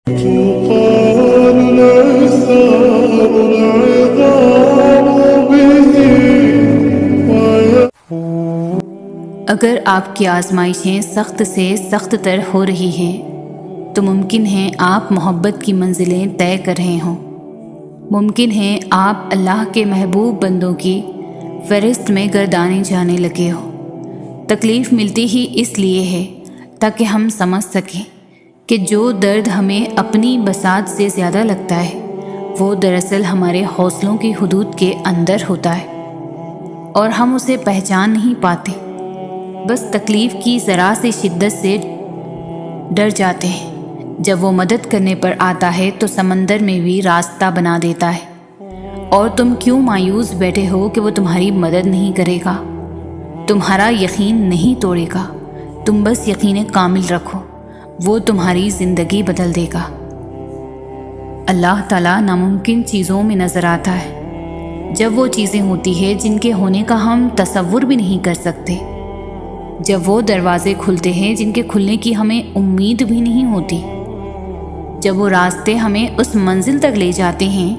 اگر آپ کی آزمائشیں سخت سے سخت تر ہو رہی ہیں تو ممکن ہے آپ محبت کی منزلیں طے کر رہے ہوں، ممکن ہے آپ اللہ کے محبوب بندوں کی فہرست میں گردانے جانے لگے ہو۔ تکلیف ملتی ہی اس لیے ہے تاکہ ہم سمجھ سکیں کہ جو درد ہمیں اپنی بساط سے زیادہ لگتا ہے وہ دراصل ہمارے حوصلوں کی حدود کے اندر ہوتا ہے اور ہم اسے پہچان نہیں پاتے، بس تکلیف کی ذرا سی شدت سے ڈر جاتے ہیں۔ جب وہ مدد کرنے پر آتا ہے تو سمندر میں بھی راستہ بنا دیتا ہے، اور تم کیوں مایوس بیٹھے ہو کہ وہ تمہاری مدد نہیں کرے گا، تمہارا یقین نہیں توڑے گا۔ تم بس یقین کامل رکھو، وہ تمہاری زندگی بدل دے گا۔ اللہ تعالیٰ ناممکن چیزوں میں نظر آتا ہے جب وہ چیزیں ہوتی ہیں جن کے ہونے کا ہم تصور بھی نہیں کر سکتے، جب وہ دروازے کھلتے ہیں جن کے کھلنے کی ہمیں امید بھی نہیں ہوتی، جب وہ راستے ہمیں اس منزل تک لے جاتے ہیں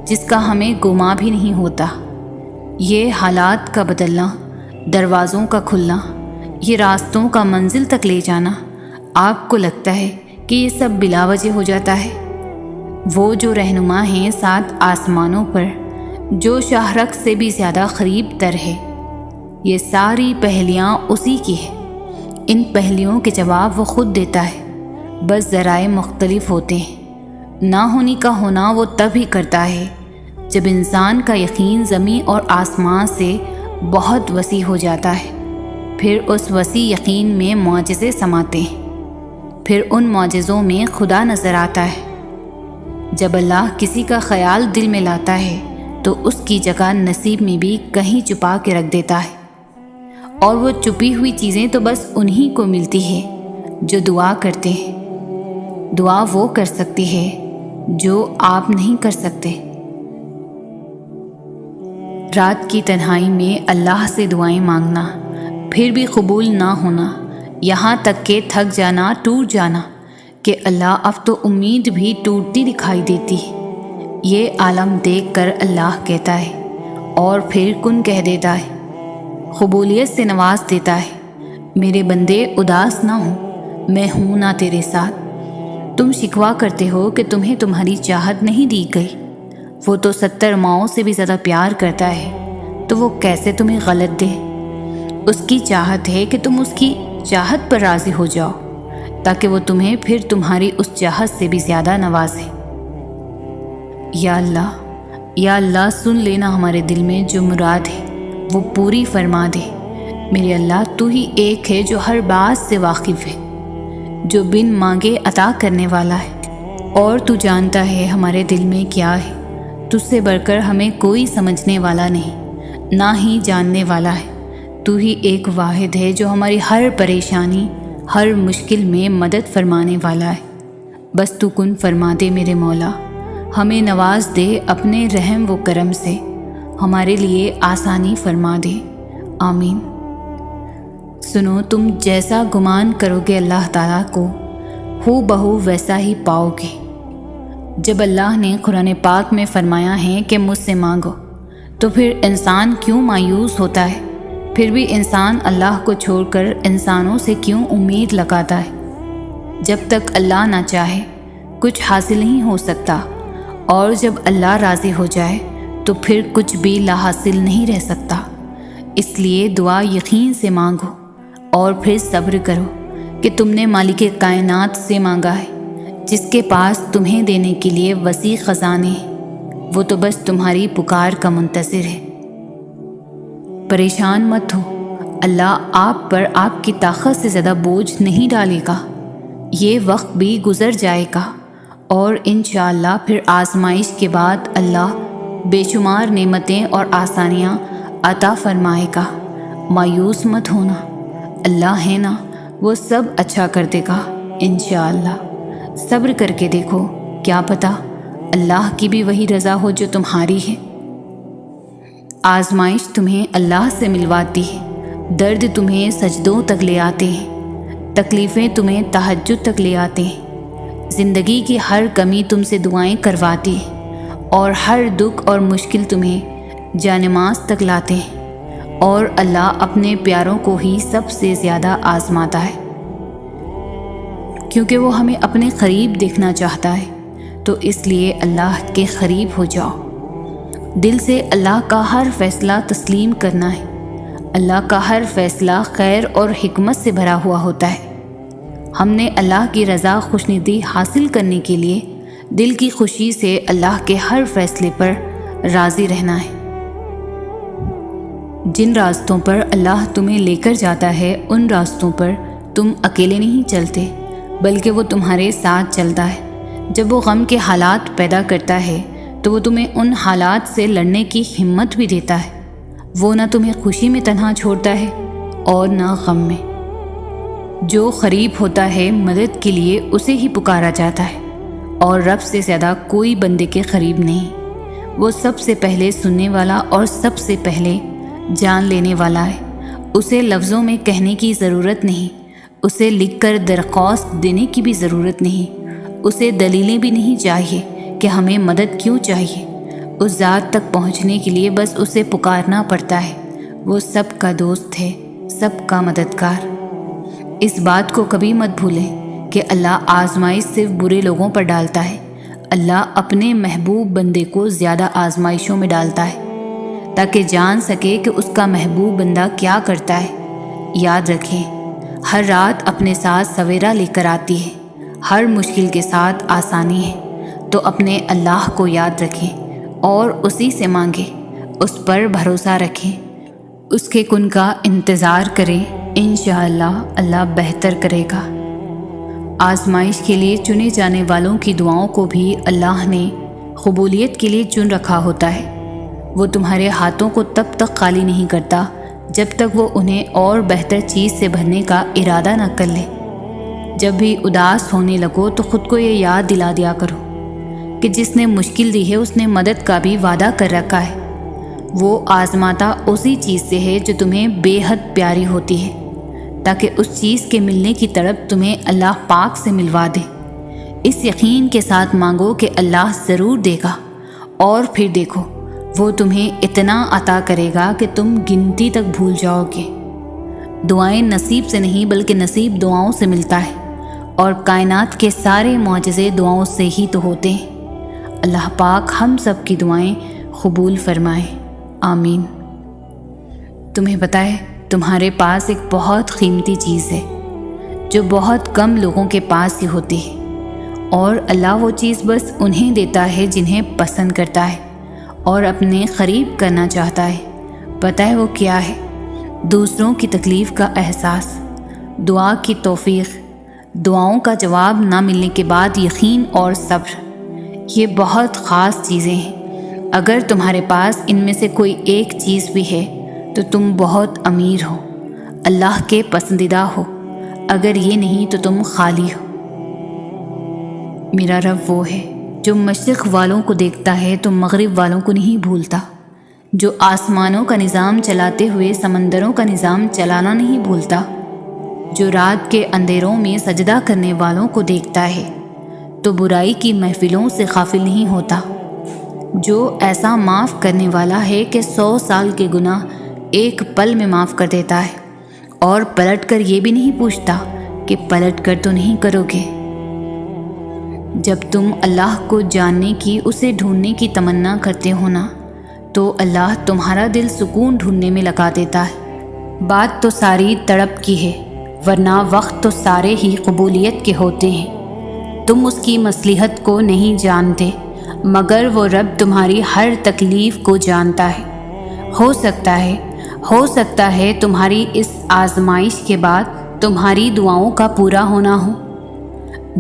جس کا ہمیں گمان بھی نہیں ہوتا۔ یہ حالات کا بدلنا، دروازوں کا کھلنا، یہ راستوں کا منزل تک لے جانا، آپ کو لگتا ہے کہ یہ سب بلا وجہ ہو جاتا ہے؟ وہ جو رہنما ہیں 7 آسمانوں پر، جو شاہرگ سے بھی زیادہ قریب تر ہے، یہ ساری پہلیاں اسی کی ہیں۔ ان پہلیوں کے جواب وہ خود دیتا ہے، بس ذرائع مختلف ہوتے ہیں۔ نہ ہونی کا ہونا وہ تب ہی کرتا ہے جب انسان کا یقین زمین اور آسمان سے بہت وسیع ہو جاتا ہے۔ پھر اس وسیع یقین میں معجزے سماتے ہیں، پھر ان معجزوں میں خدا نظر آتا ہے۔ جب اللہ کسی کا خیال دل میں لاتا ہے تو اس کی جگہ نصیب میں بھی کہیں چھپا کے رکھ دیتا ہے، اور وہ چھپی ہوئی چیزیں تو بس انہی کو ملتی ہے جو دعا کرتے ہیں۔ دعا وہ کر سکتی ہے جو آپ نہیں کر سکتے۔ رات کی تنہائی میں اللہ سے دعائیں مانگنا، پھر بھی قبول نہ ہونا، یہاں تک کہ تھک جانا، ٹوٹ جانا کہ اللہ اب تو امید بھی ٹوٹتی دکھائی دیتی ہے، یہ عالم دیکھ کر اللہ کہتا ہے اور پھر کن کہہ دیتا ہے، قبولیت سے نواز دیتا ہے۔ میرے بندے اداس نہ ہو، میں ہوں نا تیرے ساتھ۔ تم شکوہ کرتے ہو کہ تمہیں تمہاری چاہت نہیں دی گئی، وہ تو 70 ماؤں سے بھی زیادہ پیار کرتا ہے، تو وہ کیسے تمہیں غلط دے؟ اس کی چاہت ہے کہ تم اس کی چاہت پر راضی ہو جاؤ تاکہ وہ تمہیں پھر تمہاری اس چاہت سے بھی زیادہ نوازے۔ یا اللہ سن لینا ہمارے دل میں جو مراد ہے وہ پوری فرما دے۔ میرے اللہ تو ہی ایک ہے جو ہر بات سے واقف ہے، جو بن مانگے عطا کرنے والا ہے، اور تو جانتا ہے ہمارے دل میں کیا ہے۔ تجھ سے بڑھ کر ہمیں کوئی سمجھنے والا نہیں، نہ ہی جاننے والا ہے۔ تو ہی ایک واحد ہے جو ہماری ہر پریشانی، ہر مشکل میں مدد فرمانے والا ہے۔ بس تو کن فرما دے میرے مولا، ہمیں نواز دے اپنے رحم و کرم سے، ہمارے لیے آسانی فرما دے، آمین۔ سنو، تم جیسا گمان کرو گے اللہ تعالیٰ کو ہو بہو ویسا ہی پاؤ گے۔ جب اللہ نے قرآن پاک میں فرمایا ہے کہ مجھ سے مانگو، تو پھر انسان کیوں مایوس ہوتا ہے؟ پھر بھی انسان اللہ کو چھوڑ کر انسانوں سے کیوں امید لگاتا ہے؟ جب تک اللہ نہ چاہے کچھ حاصل نہیں ہو سکتا، اور جب اللہ راضی ہو جائے تو پھر کچھ بھی لا حاصل نہیں رہ سکتا۔ اس لیے دعا یقین سے مانگو اور پھر صبر کرو کہ تم نے مالک کائنات سے مانگا ہے، جس کے پاس تمہیں دینے کے لیے وسیع خزانے ہیں۔ وہ تو بس تمہاری پکار کا منتظر ہے۔ پریشان مت ہو، اللہ آپ پر آپ کی طاقت سے زیادہ بوجھ نہیں ڈالے گا۔ یہ وقت بھی گزر جائے گا اور انشاءاللہ پھر آزمائش کے بعد اللہ بے شمار نعمتیں اور آسانیاں عطا فرمائے گا۔ مایوس مت ہونا، اللہ ہے نا، وہ سب اچھا کر دے گا انشاءاللہ۔ صبر کر کے دیکھو، کیا پتہ اللہ کی بھی وہی رضا ہو جو تمہاری ہے۔ آزمائش تمہیں اللہ سے ملواتی ہے، درد تمہیں سجدوں تک لے آتے ہیں، تکلیفیں تمہیں تہجد تک لے آتے ہیں، زندگی کی ہر کمی تم سے دعائیں کرواتی ہے اور ہر دکھ اور مشکل تمہیں جانماز تک لاتے ہیں، اور اللہ اپنے پیاروں کو ہی سب سے زیادہ آزماتا ہے، کیونکہ وہ ہمیں اپنے قریب دیکھنا چاہتا ہے۔ تو اس لیے اللہ کے قریب ہو جاؤ، دل سے اللہ کا ہر فیصلہ تسلیم کرنا ہے۔ اللہ کا ہر فیصلہ خیر اور حکمت سے بھرا ہوا ہوتا ہے۔ ہم نے اللہ کی رضا خوشنودی حاصل کرنے کے لیے دل کی خوشی سے اللہ کے ہر فیصلے پر راضی رہنا ہے۔ جن راستوں پر اللہ تمہیں لے کر جاتا ہے ان راستوں پر تم اکیلے نہیں چلتے، بلکہ وہ تمہارے ساتھ چلتا ہے۔ جب وہ غم کے حالات پیدا کرتا ہے تو وہ تمہیں ان حالات سے لڑنے کی ہمت بھی دیتا ہے۔ وہ نہ تمہیں خوشی میں تنہا چھوڑتا ہے اور نہ غم میں۔ جو قریب ہوتا ہے مدد کے لیے اسے ہی پکارا جاتا ہے، اور رب سے زیادہ کوئی بندے کے قریب نہیں۔ وہ سب سے پہلے سننے والا اور سب سے پہلے جان لینے والا ہے۔ اسے لفظوں میں کہنے کی ضرورت نہیں، اسے لکھ کر درخواست دینے کی بھی ضرورت نہیں، اسے دلیلیں بھی نہیں چاہیے کہ ہمیں مدد کیوں چاہیے۔ اس ذات تک پہنچنے کے لیے بس اسے پکارنا پڑتا ہے۔ وہ سب کا دوست ہے، سب کا مددگار۔ اس بات کو کبھی مت بھولیں کہ اللہ آزمائش صرف برے لوگوں پر ڈالتا ہے۔ اللہ اپنے محبوب بندے کو زیادہ آزمائشوں میں ڈالتا ہے تاکہ جان سکے کہ اس کا محبوب بندہ کیا کرتا ہے۔ یاد رکھیں، ہر رات اپنے ساتھ سویرا لے کر آتی ہے، ہر مشکل کے ساتھ آسانی ہے۔ تو اپنے اللہ کو یاد رکھیں اور اسی سے مانگیں، اس پر بھروسہ رکھیں، اس کے کن کا انتظار کریں۔ انشاءاللہ اللہ بہتر کرے گا۔ آزمائش کے لیے چنے جانے والوں کی دعاؤں کو بھی اللہ نے قبولیت کے لیے چن رکھا ہوتا ہے۔ وہ تمہارے ہاتھوں کو تب تک خالی نہیں کرتا جب تک وہ انہیں اور بہتر چیز سے بھرنے کا ارادہ نہ کر لے۔ جب بھی اداس ہونے لگو تو خود کو یہ یاد دلا دیا کرو کہ جس نے مشکل دی ہے اس نے مدد کا بھی وعدہ کر رکھا ہے۔ وہ آزماتا اسی چیز سے ہے جو تمہیں بے حد پیاری ہوتی ہے، تاکہ اس چیز کے ملنے کی طرف تمہیں اللہ پاک سے ملوا دے۔ اس یقین کے ساتھ مانگو کہ اللہ ضرور دے گا، اور پھر دیکھو وہ تمہیں اتنا عطا کرے گا کہ تم گنتی تک بھول جاؤ گے۔ دعائیں نصیب سے نہیں بلکہ نصیب دعاؤں سے ملتا ہے، اور کائنات کے سارے معجزے دعاؤں سے ہی تو ہوتے ہیں۔ اللہ پاک ہم سب کی دعائیں قبول فرمائے، آمین۔ تمہیں پتہ ہے تمہارے پاس ایک بہت قیمتی چیز ہے جو بہت کم لوگوں کے پاس ہی ہوتی ہے، اور اللہ وہ چیز بس انہیں دیتا ہے جنہیں پسند کرتا ہے اور اپنے قریب کرنا چاہتا ہے۔ پتہ ہے وہ کیا ہے؟ دوسروں کی تکلیف کا احساس، دعا کی توفیق، دعاؤں کا جواب نہ ملنے کے بعد یقین اور صبر۔ یہ بہت خاص چیزیں ہیں۔ اگر تمہارے پاس ان میں سے کوئی ایک چیز بھی ہے تو تم بہت امیر ہو، اللہ کے پسندیدہ ہو۔ اگر یہ نہیں تو تم خالی ہو۔ میرا رب وہ ہے جو مشرق والوں کو دیکھتا ہے تو مغرب والوں کو نہیں بھولتا، جو آسمانوں کا نظام چلاتے ہوئے سمندروں کا نظام چلانا نہیں بھولتا، جو رات کے اندھیروں میں سجدہ کرنے والوں کو دیکھتا ہے تو برائی کی محفلوں سے غافل نہیں ہوتا، جو ایسا معاف کرنے والا ہے کہ 100 سال کے گناہ ایک پل میں معاف کر دیتا ہے، اور پلٹ کر یہ بھی نہیں پوچھتا کہ پلٹ کر تو نہیں کرو گے۔ جب تم اللہ کو جاننے کی، اسے ڈھونڈنے کی تمنا کرتے ہو نا، تو اللہ تمہارا دل سکون ڈھونڈنے میں لگا دیتا ہے۔ بات تو ساری تڑپ کی ہے، ورنہ وقت تو سارے ہی قبولیت کے ہوتے ہیں۔ تم اس کی مصلحت کو نہیں جانتے، مگر وہ رب تمہاری ہر تکلیف کو جانتا ہے۔ ہو سکتا ہے تمہاری اس آزمائش کے بعد تمہاری دعاؤں کا پورا ہونا ہو۔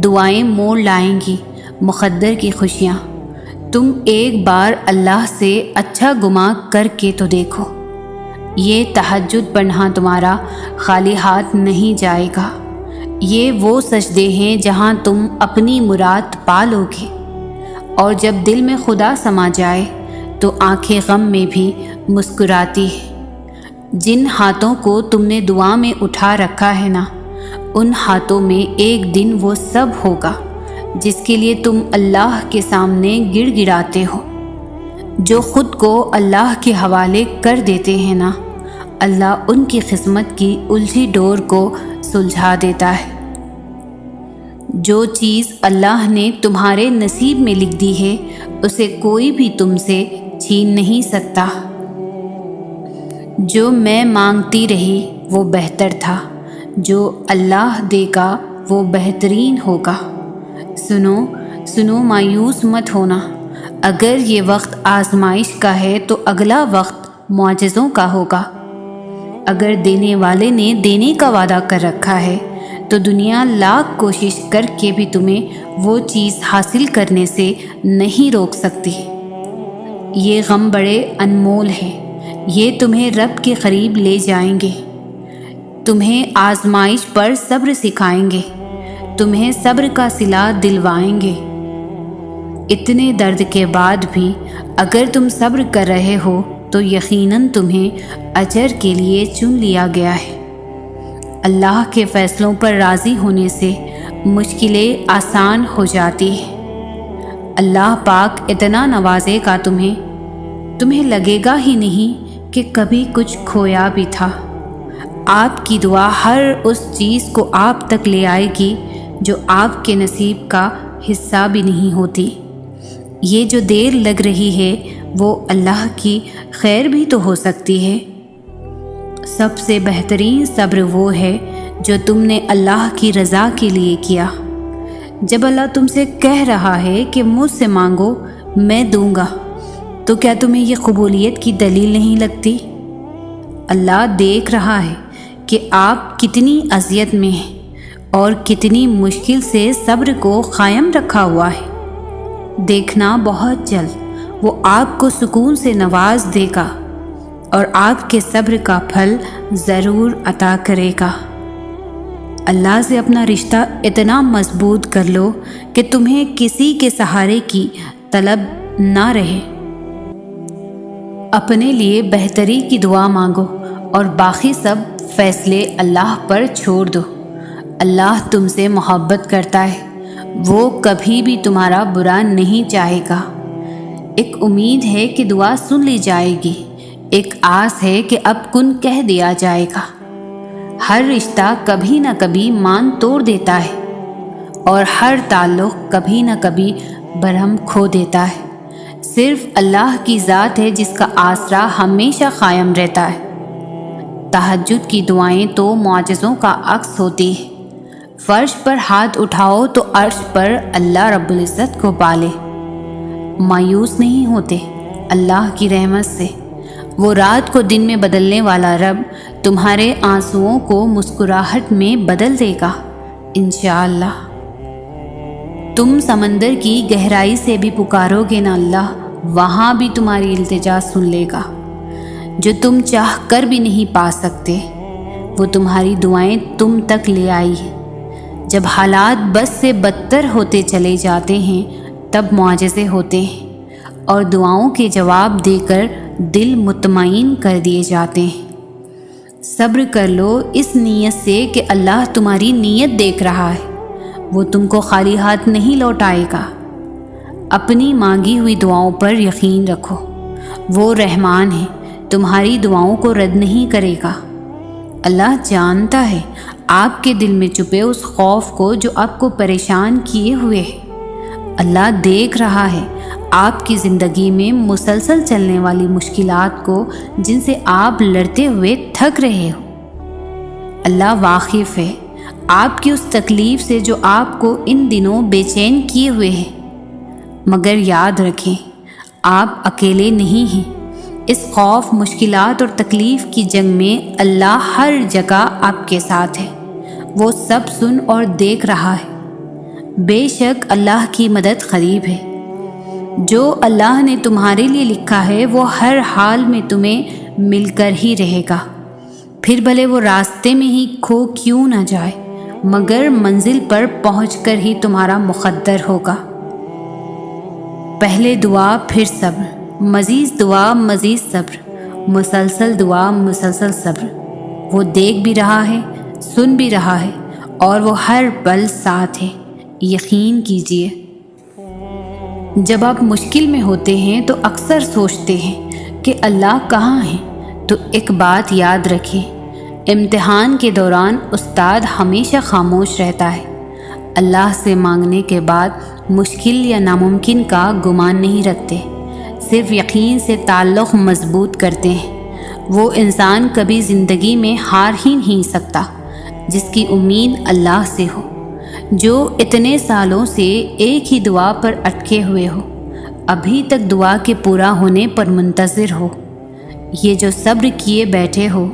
دعائیں موڑ لائیں گی مقدر کی خوشیاں۔ تم ایک بار اللہ سے اچھا گمان کر کے تو دیکھو، یہ تہجد پڑھنا تمہارا خالی ہاتھ نہیں جائے گا۔ یہ وہ سجدے ہیں جہاں تم اپنی مراد پا لو گے، اور جب دل میں خدا سما جائے تو آنکھیں غم میں بھی مسکراتی ہیں۔ جن ہاتھوں کو تم نے دعا میں اٹھا رکھا ہے نا، ان ہاتھوں میں ایک دن وہ سب ہوگا جس کے لیے تم اللہ کے سامنے گڑ گڑاتے ہو۔ جو خود کو اللہ کے حوالے کر دیتے ہیں نا، اللہ ان کی قسمت کی الجھی ڈور کو سلجھا دیتا ہے۔ جو چیز اللہ نے تمہارے نصیب میں لکھ دی ہے اسے کوئی بھی تم سے چھین نہیں سکتا۔ جو میں مانگتی رہی وہ بہتر تھا، جو اللہ دے گا وہ بہترین ہوگا۔ سنو مایوس مت ہونا، اگر یہ وقت آزمائش کا ہے تو اگلا وقت معجزوں کا ہوگا۔ اگر دینے والے نے دینے کا وعدہ کر رکھا ہے تو دنیا لاکھ کوشش کر کے بھی تمہیں وہ چیز حاصل کرنے سے نہیں روک سکتی۔ یہ غم بڑے انمول ہیں، یہ تمہیں رب کے قریب لے جائیں گے، تمہیں آزمائش پر صبر سکھائیں گے، تمہیں صبر کا صلہ دلوائیں گے۔ اتنے درد کے بعد بھی اگر تم صبر کر رہے ہو تو یقیناً تمہیں اجر کے لیے چن لیا گیا ہے۔ اللہ کے فیصلوں پر راضی ہونے سے مشکلیں آسان ہو جاتی ہیں۔ اللہ پاک اتنا نوازے گا تمہیں لگے گا ہی نہیں کہ کبھی کچھ کھویا بھی تھا۔ آپ کی دعا ہر اس چیز کو آپ تک لے آئے گی جو آپ کے نصیب کا حصہ بھی نہیں ہوتی۔ یہ جو دیر لگ رہی ہے وہ اللہ کی خیر بھی تو ہو سکتی ہے۔ سب سے بہترین صبر وہ ہے جو تم نے اللہ کی رضا کے لیے کیا۔ جب اللہ تم سے کہہ رہا ہے کہ مجھ سے مانگو میں دوں گا، تو کیا تمہیں یہ قبولیت کی دلیل نہیں لگتی؟ اللہ دیکھ رہا ہے کہ آپ کتنی اذیت میں ہیں اور کتنی مشکل سے صبر کو قائم رکھا ہوا ہے۔ دیکھنا بہت جلد وہ آپ کو سکون سے نواز دے گا اور آپ کے صبر کا پھل ضرور عطا کرے گا۔ اللہ سے اپنا رشتہ اتنا مضبوط کر لو کہ تمہیں کسی کے سہارے کی طلب نہ رہے۔ اپنے لیے بہتری کی دعا مانگو اور باقی سب فیصلے اللہ پر چھوڑ دو۔ اللہ تم سے محبت کرتا ہے، وہ کبھی بھی تمہارا برا نہیں چاہے گا۔ ایک امید ہے کہ دعا سن لی جائے گی، ایک آس ہے کہ اب کن کہہ دیا جائے گا۔ ہر رشتہ کبھی نہ کبھی مان توڑ دیتا ہے اور ہر تعلق کبھی نہ کبھی برہم کھو دیتا ہے۔ صرف اللہ کی ذات ہے جس کا آسرا ہمیشہ قائم رہتا ہے۔ تہجد کی دعائیں تو معجزوں کا عکس ہوتی ہے۔ فرش پر ہاتھ اٹھاؤ تو عرش پر اللہ رب العزت کو پالے۔ مایوس نہیں ہوتے اللہ کی رحمت سے، وہ رات کو دن میں بدلنے والا رب تمہارے آنسوؤں کو مسکراہٹ میں بدل دے گا انشاءاللہ۔ تم سمندر کی گہرائی سے بھی پکارو گے نا اللہ، وہاں بھی تمہاری التجا سن لے گا۔ جو تم چاہ کر بھی نہیں پا سکتے وہ تمہاری دعائیں تم تک لے آئی ہے۔ جب حالات بس سے بدتر ہوتے چلے جاتے ہیں تب معجزے ہوتے ہیں اور دعاؤں کے جواب دے کر دل مطمئن کر دیے جاتے ہیں۔ صبر کر لو اس نیت سے کہ اللہ تمہاری نیت دیکھ رہا ہے، وہ تم کو خالی ہاتھ نہیں لوٹائے گا۔ اپنی مانگی ہوئی دعاؤں پر یقین رکھو، وہ رحمان ہے، تمہاری دعاؤں کو رد نہیں کرے گا۔ اللہ جانتا ہے آپ کے دل میں چھپے اس خوف کو جو آپ کو پریشان کیے ہوئے ہے۔ اللہ دیکھ رہا ہے آپ کی زندگی میں مسلسل چلنے والی مشکلات کو جن سے آپ لڑتے ہوئے تھک رہے ہو۔ اللہ واقف ہے آپ کی اس تکلیف سے جو آپ کو ان دنوں بے چین کیے ہوئے ہے، مگر یاد رکھیں آپ اکیلے نہیں ہیں۔ اس خوف، مشکلات اور تکلیف کی جنگ میں اللہ ہر جگہ آپ کے ساتھ ہے، وہ سب سن اور دیکھ رہا ہے۔ بے شک اللہ کی مدد قریب ہے۔ جو اللہ نے تمہارے لیے لکھا ہے وہ ہر حال میں تمہیں مل کر ہی رہے گا، پھر بھلے وہ راستے میں ہی کھو کیوں نہ جائے، مگر منزل پر پہنچ کر ہی تمہارا مقدر ہوگا۔ پہلے دعا پھر صبر، مزید دعا مزید صبر، مسلسل دعا مسلسل صبر۔ وہ دیکھ بھی رہا ہے، سن بھی رہا ہے اور وہ ہر پل ساتھ ہے۔ یقین کیجیے۔ جب آپ مشکل میں ہوتے ہیں تو اکثر سوچتے ہیں کہ اللہ کہاں ہے، تو ایک بات یاد رکھیں، امتحان کے دوران استاد ہمیشہ خاموش رہتا ہے۔ اللہ سے مانگنے کے بعد مشکل یا ناممکن کا گمان نہیں رکھتے، صرف یقین سے تعلق مضبوط کرتے ہیں۔ وہ انسان کبھی زندگی میں ہار ہی نہیں سکتا جس کی امید اللہ سے ہو، جو اتنے سالوں سے ایک ہی دعا پر اٹکے ہوئے ہو، ابھی تک دعا کے پورا ہونے پر منتظر ہو۔ یہ جو صبر کیے بیٹھے ہو،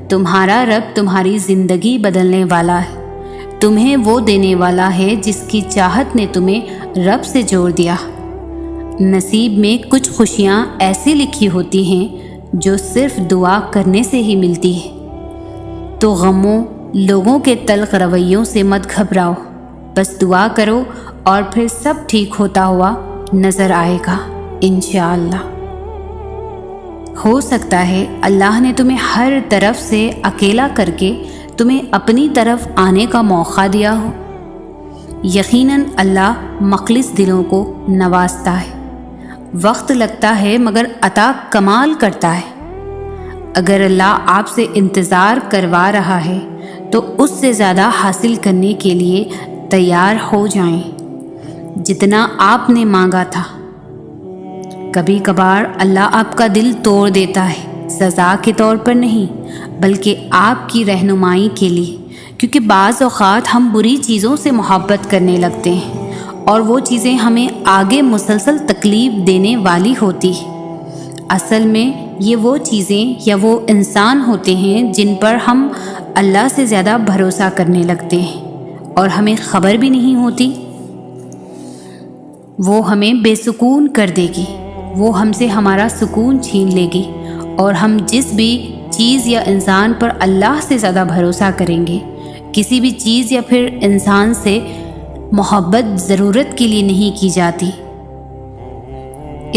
تمہارا رب تمہاری زندگی بدلنے والا ہے، تمہیں وہ دینے والا ہے جس کی چاہت نے تمہیں رب سے جوڑ دیا۔ نصیب میں کچھ خوشیاں ایسی لکھی ہوتی ہیں جو صرف دعا کرنے سے ہی ملتی ہے۔ تو غموں، لوگوں کے تلخ رویوں سے مت گھبراؤ، بس دعا کرو اور پھر سب ٹھیک ہوتا ہوا نظر آئے گا انشاءاللہ۔ ہو سکتا ہے اللہ نے تمہیں ہر طرف سے اکیلا کر کے تمہیں اپنی طرف آنے کا موقع دیا ہو۔ یقیناً اللہ مخلص دلوں کو نوازتا ہے، وقت لگتا ہے مگر عطا کمال کرتا ہے۔ اگر اللہ آپ سے انتظار کروا رہا ہے تو اس سے زیادہ حاصل کرنے کے لیے تیار ہو جائیں جتنا آپ نے مانگا تھا۔ کبھی کبھار اللہ آپ کا دل توڑ دیتا ہے، سزا کے طور پر نہیں بلکہ آپ کی رہنمائی کے لیے، کیونکہ بعض اوقات ہم بری چیزوں سے محبت کرنے لگتے ہیں اور وہ چیزیں ہمیں آگے مسلسل تکلیف دینے والی ہوتی ہیں۔ اصل میں یہ وہ چیزیں یا وہ انسان ہوتے ہیں جن پر ہم اللہ سے زیادہ بھروسہ کرنے لگتے ہیں اور ہمیں خبر بھی نہیں ہوتی۔ وہ ہمیں بے سکون کر دے گی، وہ ہم سے ہمارا سکون چھین لے گی، اور ہم جس بھی چیز یا انسان پر اللہ سے زیادہ بھروسہ کریں گے، کسی بھی چیز یا پھر انسان سے محبت ضرورت کے لیے نہیں کی جاتی۔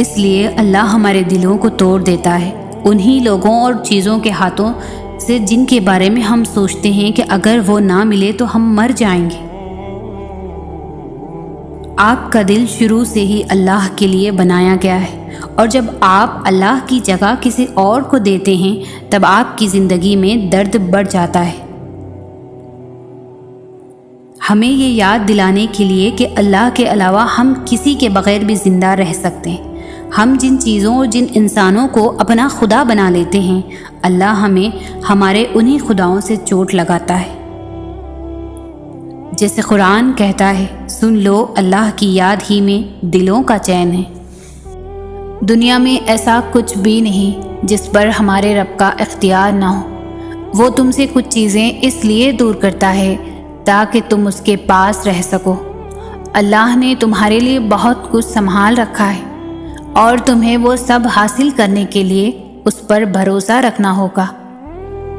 اس لیے اللہ ہمارے دلوں کو توڑ دیتا ہے انہی لوگوں اور چیزوں کے ہاتھوں سے جن کے بارے میں ہم سوچتے ہیں کہ اگر وہ نہ ملے تو ہم مر جائیں گے۔ آپ کا دل شروع سے ہی اللہ کے لیے بنایا گیا ہے، اور جب آپ اللہ کی جگہ کسی اور کو دیتے ہیں تب آپ کی زندگی میں درد بڑھ جاتا ہے۔ ہمیں یہ یاد دلانے کے لیے کہ اللہ کے علاوہ ہم کسی کے بغیر بھی زندہ رہ سکتے ہیں۔ ہم جن چیزوں اور جن انسانوں کو اپنا خدا بنا لیتے ہیں، اللہ ہمیں ہمارے انہی خداؤں سے چوٹ لگاتا ہے۔ جیسے قرآن کہتا ہے، سن لو اللہ کی یاد ہی میں دلوں کا چین ہے۔ دنیا میں ایسا کچھ بھی نہیں جس پر ہمارے رب کا اختیار نہ ہو۔ وہ تم سے کچھ چیزیں اس لیے دور کرتا ہے تاکہ تم اس کے پاس رہ سکو۔ اللہ نے تمہارے لیے بہت کچھ سنبھال رکھا ہے اور تمہیں وہ سب حاصل کرنے کے لیے اس پر بھروسہ رکھنا ہوگا۔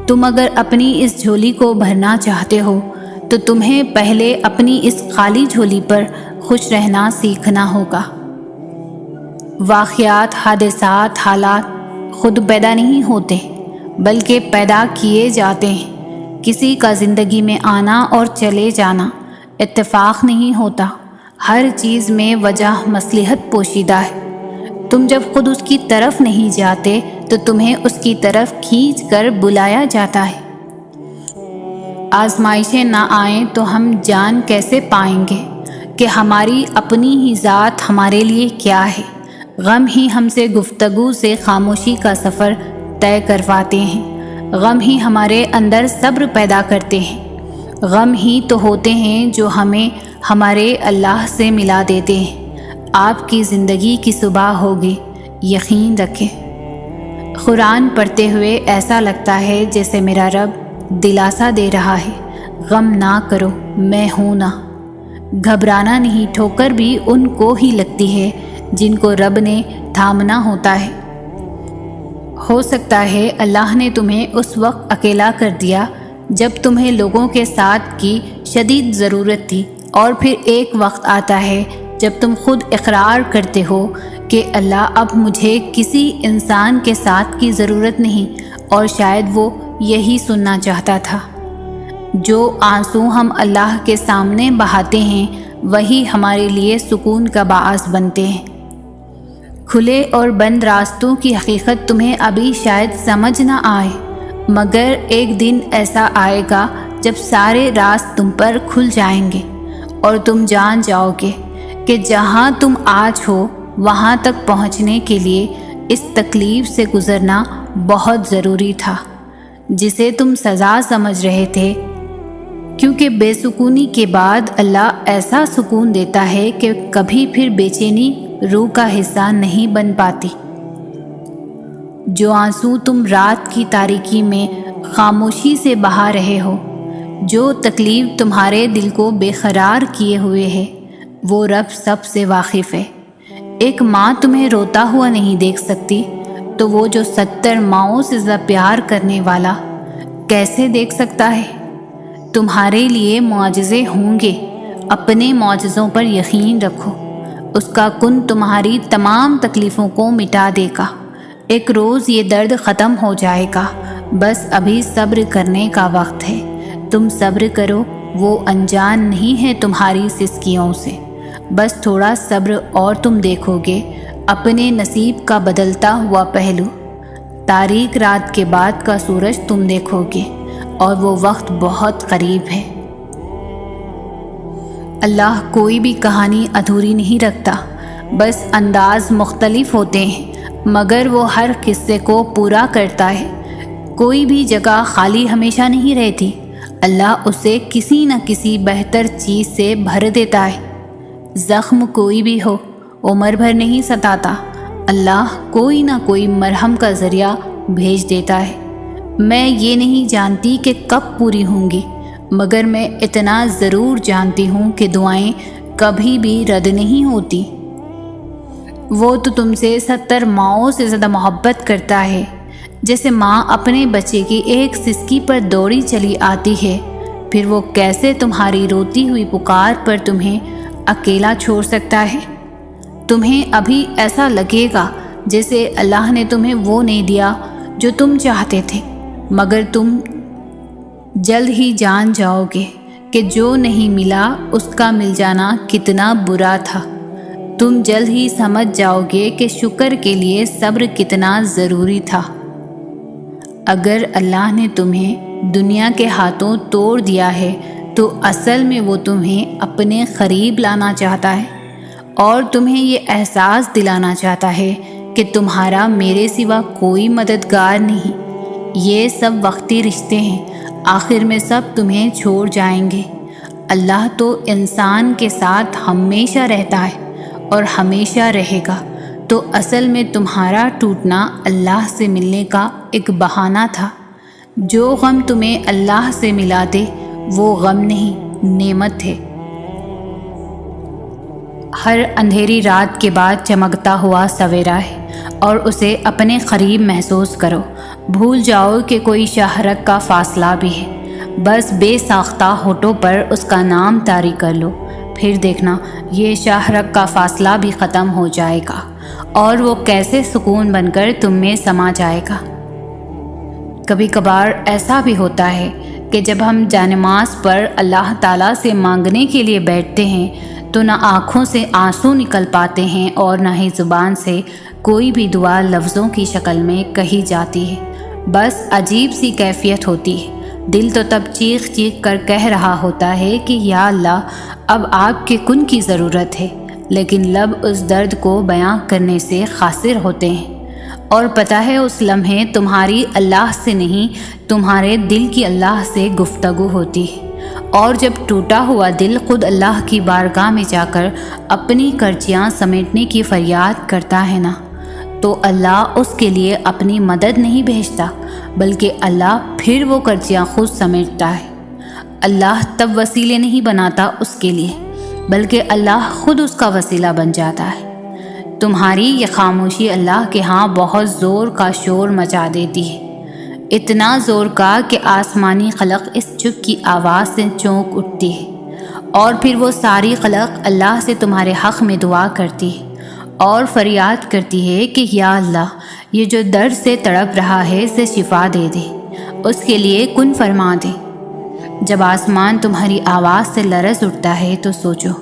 تم اگر اپنی اس جھولی کو بھرنا چاہتے ہو تو تمہیں پہلے اپنی اس خالی جھولی پر خوش رہنا سیکھنا ہوگا۔ واقعات، حادثات، حالات خود پیدا نہیں ہوتے بلکہ پیدا کیے جاتے ہیں۔ کسی کا زندگی میں آنا اور چلے جانا اتفاق نہیں ہوتا، ہر چیز میں وجہ مصلحت پوشیدہ ہے۔ تم جب خود اس کی طرف نہیں جاتے تو تمہیں اس کی طرف کھینچ کر بلایا جاتا ہے۔ آزمائشیں نہ آئیں تو ہم جان کیسے پائیں گے کہ ہماری اپنی ہی ذات ہمارے لیے کیا ہے۔ غم ہی ہم سے گفتگو سے خاموشی کا سفر طے کرواتے ہیں، غم ہی ہمارے اندر صبر پیدا کرتے ہیں، غم ہی تو ہوتے ہیں جو ہمیں ہمارے اللہ سے ملا دیتے ہیں۔ آپ کی زندگی کی صبح ہوگی، یقین رکھیں۔ قرآن پڑھتے ہوئے ایسا لگتا ہے جیسے میرا رب دلاسا دے رہا ہے، غم نہ کرو، میں ہوں نا۔ گھبرانا نہیں، ٹھوکر بھی ان کو ہی لگتی ہے جن کو رب نے تھامنا ہوتا ہے۔ ہو سکتا ہے اللہ نے تمہیں اس وقت اکیلا کر دیا جب تمہیں لوگوں کے ساتھ کی شدید ضرورت تھی، اور پھر ایک وقت آتا ہے جب تم خود اقرار کرتے ہو کہ اللہ اب مجھے کسی انسان کے ساتھ کی ضرورت نہیں، اور شاید وہ یہی سننا چاہتا تھا۔ جو آنسو ہم اللہ کے سامنے بہاتے ہیں وہی ہمارے لیے سکون کا باعث بنتے ہیں۔ کھلے اور بند راستوں کی حقیقت تمہیں ابھی شاید سمجھ نہ آئے، مگر ایک دن ایسا آئے گا جب سارے راستے تم پر کھل جائیں گے اور تم جان جاؤ گے کہ جہاں تم آج ہو وہاں تک پہنچنے کے لیے اس تکلیف سے گزرنا بہت ضروری تھا، جسے تم سزا سمجھ رہے تھے، کیونکہ بے سکونی کے بعد اللہ ایسا سکون دیتا ہے کہ کبھی پھر بے چینی روح کا حصہ نہیں بن پاتی۔ جو آنسو تم رات کی تاریکی میں خاموشی سے بہا رہے ہو، جو تکلیف تمہارے دل کو بے قرار کیے ہوئے ہے، وہ رب سب سے واقف ہے۔ ایک ماں تمہیں روتا ہوا نہیں دیکھ سکتی، تو وہ جو 70 ماؤں سے زیادہ پیار کرنے والا کیسے دیکھ سکتا ہے؟ تمہارے لیے معجزے ہوں گے، اپنے معجزوں پر یقین رکھو، اس کا کن تمہاری تمام تکلیفوں کو مٹا دے گا۔ ایک روز یہ درد ختم ہو جائے گا، بس ابھی صبر کرنے کا وقت ہے۔ تم صبر کرو، وہ انجان نہیں ہے تمہاری سسکیوں سے۔ بس تھوڑا صبر اور تم دیکھو گے اپنے نصیب کا بدلتا ہوا پہلو۔ تاریک رات کے بعد کا سورج تم دیکھو گے، اور وہ وقت بہت قریب ہے۔ اللہ کوئی بھی کہانی ادھوری نہیں رکھتا، بس انداز مختلف ہوتے ہیں، مگر وہ ہر قصے کو پورا کرتا ہے۔ کوئی بھی جگہ خالی ہمیشہ نہیں رہتی، اللہ اسے کسی نہ کسی بہتر چیز سے بھر دیتا ہے۔ زخم کوئی بھی ہو، عمر بھر نہیں ستاتا، اللہ کوئی نہ کوئی مرہم کا ذریعہ بھیج دیتا ہے۔ میں یہ نہیں جانتی کہ کب پوری ہوں گی، مگر میں اتنا ضرور جانتی ہوں کہ دعائیں کبھی بھی رد نہیں ہوتی۔ وہ تو تم سے 70 ماؤں سے زیادہ محبت کرتا ہے۔ جیسے ماں اپنے بچے کی ایک سسکی پر دوڑی چلی آتی ہے، پھر وہ کیسے تمہاری روتی ہوئی پکار پر تمہیں اکیلا چھوڑ سکتا ہے؟ تمہیں ابھی ایسا لگے گا جیسے اللہ نے تمہیں وہ نہیں دیا جو تم چاہتے تھے، مگر تم جلد ہی جان جاؤ گے کہ جو نہیں ملا اس کا مل جانا کتنا برا تھا۔ تم جلد ہی سمجھ جاؤ گے کہ شکر کے لیے صبر کتنا ضروری تھا۔ اگر اللہ نے تمہیں دنیا کے ہاتھوں توڑ دیا ہے تو اصل میں وہ تمہیں اپنے قریب لانا چاہتا ہے، اور تمہیں یہ احساس دلانا چاہتا ہے کہ تمہارا میرے سوا کوئی مددگار نہیں۔ یہ سب وقتی رشتے ہیں، آخر میں سب تمہیں چھوڑ جائیں گے۔ اللہ تو انسان کے ساتھ ہمیشہ رہتا ہے اور ہمیشہ رہے گا، تو اصل میں تمہارا ٹوٹنا اللہ سے ملنے کا ایک بہانہ تھا۔ جو غم تمہیں اللہ سے ملا دے وہ غم نہیں، نعمت ہے۔ ہر اندھیری رات کے بعد چمکتا ہوا سویرا ہے، اور اسے اپنے قریب محسوس کرو۔ بھول جاؤ کہ کوئی شاہرگ کا فاصلہ بھی ہے، بس بے ساختہ ہونٹوں پر اس کا نام طاری کر لو، پھر دیکھنا یہ شاہرگ کا فاصلہ بھی ختم ہو جائے گا، اور وہ کیسے سکون بن کر تم میں سما جائے گا۔ کبھی کبھار ایسا بھی ہوتا ہے کہ جب ہم جانماز پر اللہ تعالیٰ سے مانگنے کے لیے بیٹھتے ہیں تو نہ آنکھوں سے آنسو نکل پاتے ہیں اور نہ ہی زبان سے کوئی بھی دعا لفظوں کی شکل میں کہی جاتی ہے، بس عجیب سی کیفیت ہوتی ہے۔ دل تو تب چیخ چیخ کر کہہ رہا ہوتا ہے کہ یا اللہ اب آپ کے کن کی ضرورت ہے، لیکن لب اس درد کو بیاں کرنے سے قاصر ہوتے ہیں، اور پتہ ہے اس لمحے تمہاری اللہ سے نہیں، تمہارے دل کی اللہ سے گفتگو ہوتی ہے۔ اور جب ٹوٹا ہوا دل خود اللہ کی بارگاہ میں جا کر اپنی کرچیاں سمیٹنے کی فریاد کرتا ہے نا، تو اللہ اس کے لیے اپنی مدد نہیں بھیجتا، بلکہ اللہ پھر وہ کرچیاں خود سمیٹتا ہے۔ اللہ تب وسیلے نہیں بناتا اس کے لیے، بلکہ اللہ خود اس کا وسیلہ بن جاتا ہے۔ تمہاری یہ خاموشی اللہ کے ہاں بہت زور کا شور مچا دیتی ہے، اتنا زور کا کہ آسمانی خلق اس چپ کی آواز سے چونک اٹھتی ہے، اور پھر وہ ساری خلق اللہ سے تمہارے حق میں دعا کرتی ہے اور فریاد کرتی ہے کہ یا اللہ یہ جو درد سے تڑپ رہا ہے اسے شفا دے دے، اس کے لیے کن فرما دے۔ جب آسمان تمہاری آواز سے لرز اٹھتا ہے تو سوچو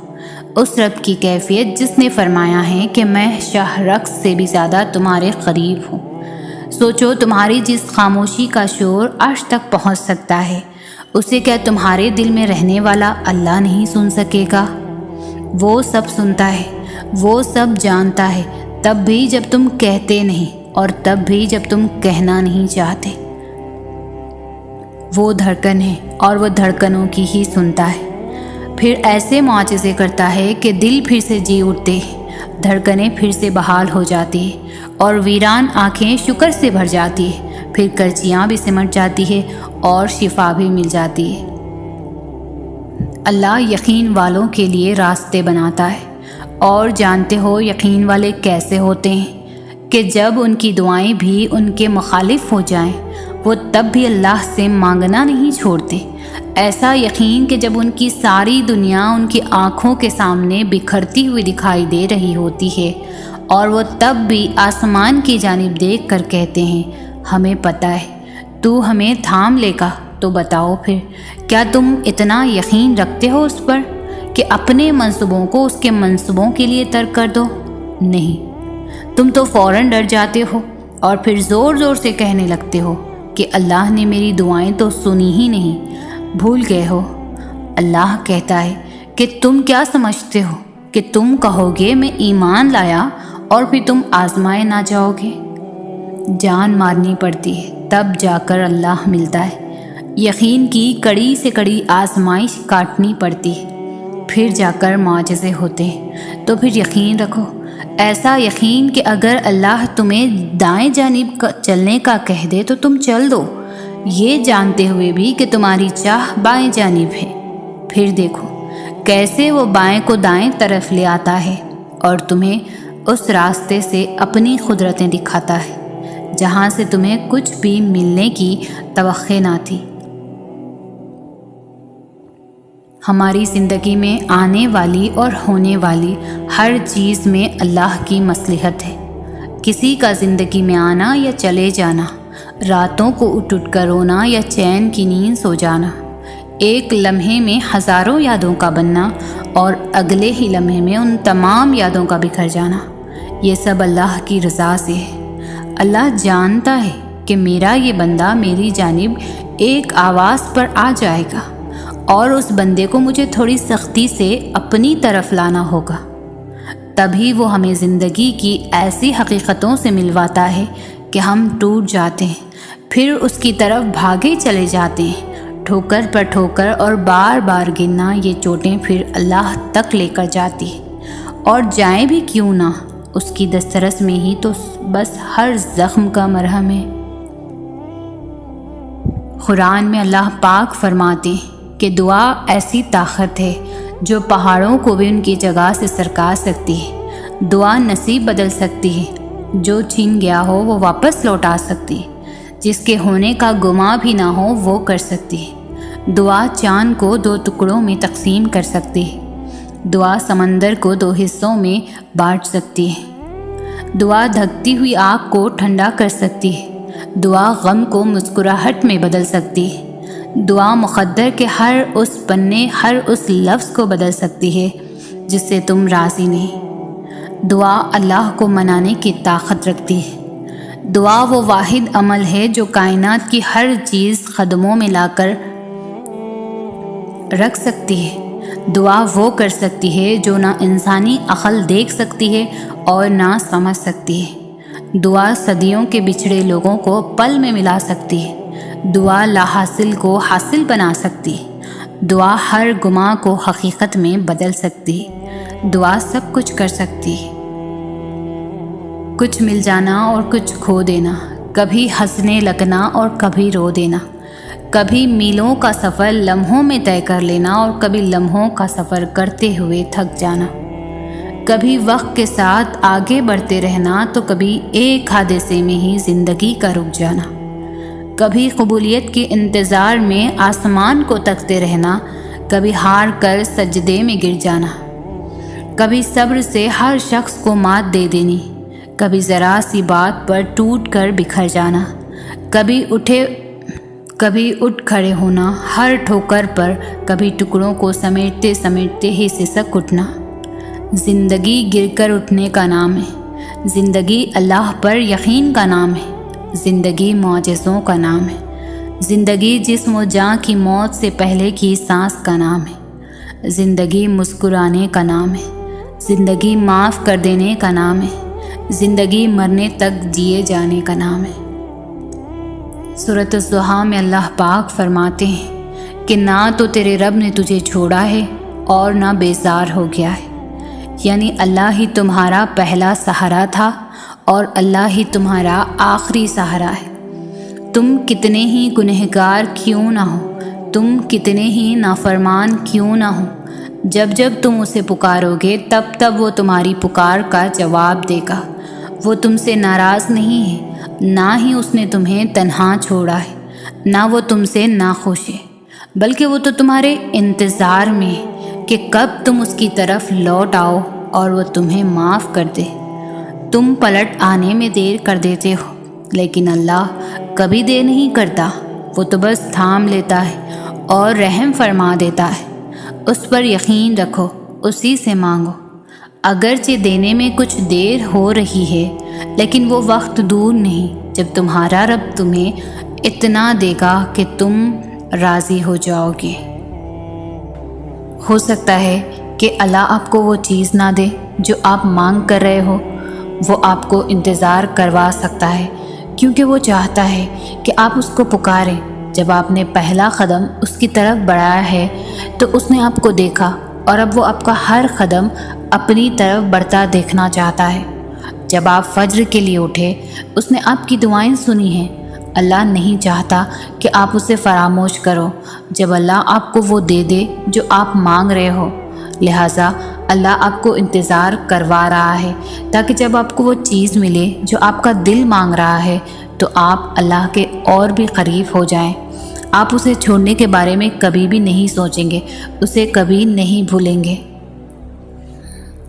اس رب کی کیفیت جس نے فرمایا ہے کہ میں شاہ رقص سے بھی زیادہ تمہارے قریب ہوں۔ سوچو تمہاری جس خاموشی کا شور عرش تک پہنچ سکتا ہے، اسے کیا تمہارے دل میں رہنے والا اللہ نہیں سن سکے گا؟ وہ سب سنتا ہے، وہ سب جانتا ہے، تب بھی جب تم کہتے نہیں اور تب بھی جب تم کہنا نہیں چاہتے۔ وہ دھڑکن ہے اور وہ دھڑکنوں کی ہی سنتا ہے، پھر ایسے معجزے کرتا ہے کہ دل پھر سے جی اٹھتے ہیں، دھڑکنیں پھر سے بحال ہو جاتی ہیں اور ویران آنکھیں شکر سے بھر جاتی ہے، پھر کرچیاں بھی سمٹ جاتی ہے اور شفا بھی مل جاتی ہے۔ اللہ یقین والوں کے لیے راستے بناتا ہے، اور جانتے ہو یقین والے کیسے ہوتے ہیں کہ جب ان کی دعائیں بھی ان کے مخالف ہو جائیں وہ تب بھی اللہ سے مانگنا نہیں چھوڑتے۔ ایسا یقین کہ جب ان کی ساری دنیا ان کی آنکھوں کے سامنے بکھرتی ہوئی دکھائی دے رہی ہوتی ہے اور وہ تب بھی آسمان کی جانب دیکھ کر کہتے ہیں ہمیں پتہ ہے تو ہمیں تھام لے گا، تو بتاؤ پھر کیا تم اتنا یقین رکھتے ہو اس پر کہ اپنے منصوبوں کو اس کے منصوبوں کے لیے ترک کر دو؟ نہیں، تم تو فوراً ڈر جاتے ہو اور پھر زور زور سے کہنے لگتے ہو کہ اللہ نے میری دعائیں تو سنی ہی نہیں، بھول گئے ہو۔ اللہ کہتا ہے کہ تم کیا سمجھتے ہو کہ تم کہو گے میں ایمان لایا اور پھر تم آزمائے نہ جاؤ گے؟ جان مارنی پڑتی ہے تب جا کر اللہ ملتا ہے، یقین کی کڑی سے کڑی آزمائش کاٹنی پڑتی ہے، پھر جا کر معجزے ہوتے ہیں۔ تو پھر یقین رکھو، ایسا یقین کہ اگر اللہ تمہیں دائیں جانب چلنے کا کہہ دے تو تم چل دو، یہ جانتے ہوئے بھی کہ تمہاری چاہ بائیں جانب ہے۔ پھر دیکھو کیسے وہ بائیں کو دائیں طرف لے آتا ہے اور تمہیں اس راستے سے اپنی قدرتیں دکھاتا ہے جہاں سے تمہیں کچھ بھی ملنے کی توقع نہ تھی۔ ہماری زندگی میں آنے والی اور ہونے والی ہر چیز میں اللہ کی مصلحت ہے۔ کسی کا زندگی میں آنا یا چلے جانا، راتوں کو اٹھ کر رونا یا چین کی نیند سو جانا، ایک لمحے میں ہزاروں یادوں کا بننا اور اگلے ہی لمحے میں ان تمام یادوں کا بکھر جانا، یہ سب اللہ کی رضا سے ہے۔ اللہ جانتا ہے کہ میرا یہ بندہ میری جانب ایک آواز پر آ جائے گا اور اس بندے کو مجھے تھوڑی سختی سے اپنی طرف لانا ہوگا، تبھی وہ ہمیں زندگی کی ایسی حقیقتوں سے ملواتا ہے کہ ہم ٹوٹ جاتے ہیں، پھر اس کی طرف بھاگے چلے جاتے ہیں، ٹھوکر پر ٹھوکر اور بار بار گرنا، یہ چوٹیں پھر اللہ تک لے کر جاتی ہیں، اور جائیں بھی کیوں نہ، اس کی دسترس میں ہی تو بس ہر زخم کا مرہم ہے۔ قرآن میں اللہ پاک فرماتے ہیں کہ دعا ایسی طاقت ہے جو پہاڑوں کو بھی ان کی جگہ سے سرکا سکتی ہے، دعا نصیب بدل سکتی ہے، جو چھن گیا ہو وہ واپس لوٹا سکتی ہے، جس کے ہونے کا گمان بھی نہ ہو وہ کر سکتی ہے، دعا چاند کو 2 ٹکڑوں میں تقسیم کر سکتی ہے، دعا سمندر کو 2 حصوں میں بانٹ سکتی ہے، دعا دھکتی ہوئی آگ کو ٹھنڈا کر سکتی ہے، دعا غم کو مسکراہٹ میں بدل سکتی ہے، دعا مقدر کے ہر اس پنے، ہر اس لفظ کو بدل سکتی ہے جس سے تم راضی نہیں۔ دعا اللہ کو منانے کی طاقت رکھتی ہے۔ دعا وہ واحد عمل ہے جو کائنات کی ہر چیز قدموں میں لا کر رکھ سکتی ہے۔ دعا وہ کر سکتی ہے جو نہ انسانی عقل دیکھ سکتی ہے اور نہ سمجھ سکتی ہے۔ دعا صدیوں کے بچھڑے لوگوں کو پل میں ملا سکتی ہے۔ دعا لا حاصل کو حاصل بنا سکتی ہے۔ دعا ہر گماں کو حقیقت میں بدل سکتی ہے۔ دعا سب کچھ کر سکتی ہے، کچھ مل جانا اور کچھ کھو دینا، کبھی ہنسنے لگنا اور کبھی رو دینا، کبھی میلوں کا سفر لمحوں میں طے کر لینا اور کبھی لمحوں کا سفر کرتے ہوئے تھک جانا، کبھی وقت کے ساتھ آگے بڑھتے رہنا تو کبھی ایک حادثے میں ہی زندگی کا رک جانا، کبھی قبولیت کے انتظار میں آسمان کو تکتے رہنا، کبھی ہار کر سجدے میں گر جانا، کبھی صبر سے ہر شخص کو مات دے دینی، کبھی ذرا سی بات پر ٹوٹ کر بکھر جانا، کبھی اٹھ کھڑے ہونا ہر ٹھوکر پر، کبھی ٹکڑوں کو سمیٹتے سمیٹتے ہی سسک اٹھنا۔ زندگی گر کر اٹھنے کا نام ہے، زندگی اللہ پر یقین کا نام ہے، زندگی معجزوں کا نام ہے، زندگی جسم و جاں کی موت سے پہلے کی سانس کا نام ہے، زندگی مسکرانے کا نام ہے، زندگی معاف کر دینے کا نام ہے، زندگی مرنے تک جیے جانے کا نام ہے۔ سورۃ الضحیٰ میں اللہ پاک فرماتے ہیں کہ نہ تو تیرے رب نے تجھے چھوڑا ہے اور نہ بیزار ہو گیا ہے، یعنی اللہ ہی تمہارا پہلا سہارا تھا اور اللہ ہی تمہارا آخری سہارا ہے۔ تم کتنے ہی گنہگار کیوں نہ ہو، تم کتنے ہی نافرمان کیوں نہ ہو، جب جب تم اسے پکارو گے تب تب وہ تمہاری پکار کا جواب دے گا۔ وہ تم سے ناراض نہیں ہے، نہ ہی اس نے تمہیں تنہا چھوڑا ہے، نہ وہ تم سے ناخوش ہے، بلکہ وہ تو تمہارے انتظار میں ہے کہ کب تم اس کی طرف لوٹ آؤ اور وہ تمہیں معاف کر دے۔ تم پلٹ آنے میں دیر کر دیتے ہو، لیکن اللہ کبھی دیر نہیں کرتا، وہ تو بس تھام لیتا ہے اور رحم فرما دیتا ہے۔ اس پر یقین رکھو، اسی سے مانگو، اگرچہ دینے میں کچھ دیر ہو رہی ہے لیکن وہ وقت دور نہیں جب تمہارا رب تمہیں اتنا دے گا کہ تم راضی ہو جاؤ گے۔ ہو سکتا ہے کہ اللہ آپ کو وہ چیز نہ دے جو آپ مانگ کر رہے ہو، وہ آپ کو انتظار کروا سکتا ہے کیونکہ وہ چاہتا ہے کہ آپ اس کو پکاریں۔ جب آپ نے پہلا قدم اس کی طرف بڑھایا ہے تو اس نے آپ کو دیکھا اور اب وہ آپ کا ہر قدم اپنی طرف بڑھتا دیکھنا چاہتا ہے۔ جب آپ فجر کے لیے اٹھے اس نے آپ کی دعائیں سنی ہیں۔ اللہ نہیں چاہتا کہ آپ اسے فراموش کرو جب اللہ آپ کو وہ دے دے جو آپ مانگ رہے ہو، لہٰذا اللہ آپ کو انتظار کروا رہا ہے تاکہ جب آپ کو وہ چیز ملے جو آپ کا دل مانگ رہا ہے تو آپ اللہ کے اور بھی قریب ہو جائیں۔ آپ اسے چھوڑنے کے بارے میں کبھی بھی نہیں سوچیں گے، اسے کبھی نہیں بھولیں گے۔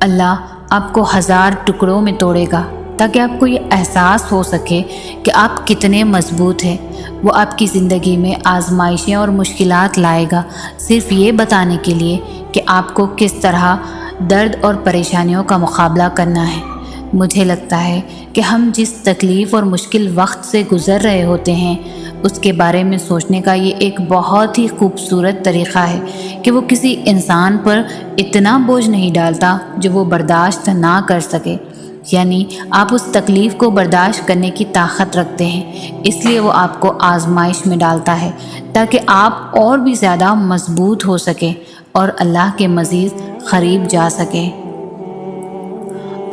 اللہ آپ کو 1000 ٹکڑوں میں توڑے گا تاکہ آپ کو یہ احساس ہو سکے کہ آپ کتنے مضبوط ہیں۔ وہ آپ کی زندگی میں آزمائشیں اور مشکلات لائے گا صرف یہ بتانے کے لیے کہ آپ کو کس طرح درد اور پریشانیوں کا مقابلہ کرنا ہے۔ مجھے لگتا ہے کہ ہم جس تکلیف اور مشکل وقت سے گزر رہے ہوتے ہیں اس کے بارے میں سوچنے کا یہ ایک بہت ہی خوبصورت طریقہ ہے کہ وہ کسی انسان پر اتنا بوجھ نہیں ڈالتا جو وہ برداشت نہ کر سکے، یعنی آپ اس تکلیف کو برداشت کرنے کی طاقت رکھتے ہیں، اس لیے وہ آپ کو آزمائش میں ڈالتا ہے تاکہ آپ اور بھی زیادہ مضبوط ہو سکیں اور اللہ کے مزید قریب جا سکیں۔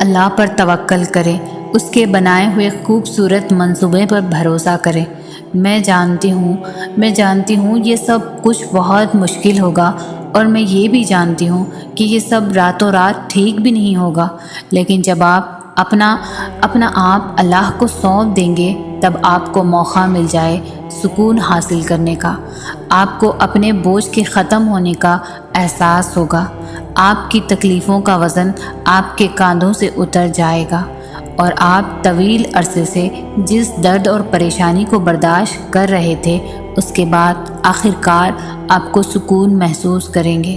اللہ پر توکل کریں، اس کے بنائے ہوئے خوبصورت منصوبے پر بھروسہ کریں۔ میں جانتی ہوں یہ سب کچھ بہت مشکل ہوگا اور میں یہ بھی جانتی ہوں کہ یہ سب راتوں رات ٹھیک بھی نہیں ہوگا، لیکن جب آپ اپنا آپ اللہ کو سونپ دیں گے تب آپ کو موقع مل جائے سکون حاصل کرنے کا، آپ کو اپنے بوجھ کے ختم ہونے کا احساس ہوگا، آپ کی تکلیفوں کا وزن آپ کے کاندھوں سے اتر جائے گا اور آپ طویل عرصے سے جس درد اور پریشانی کو برداشت کر رہے تھے اس کے بعد آخرکار آپ کو سکون محسوس کریں گے۔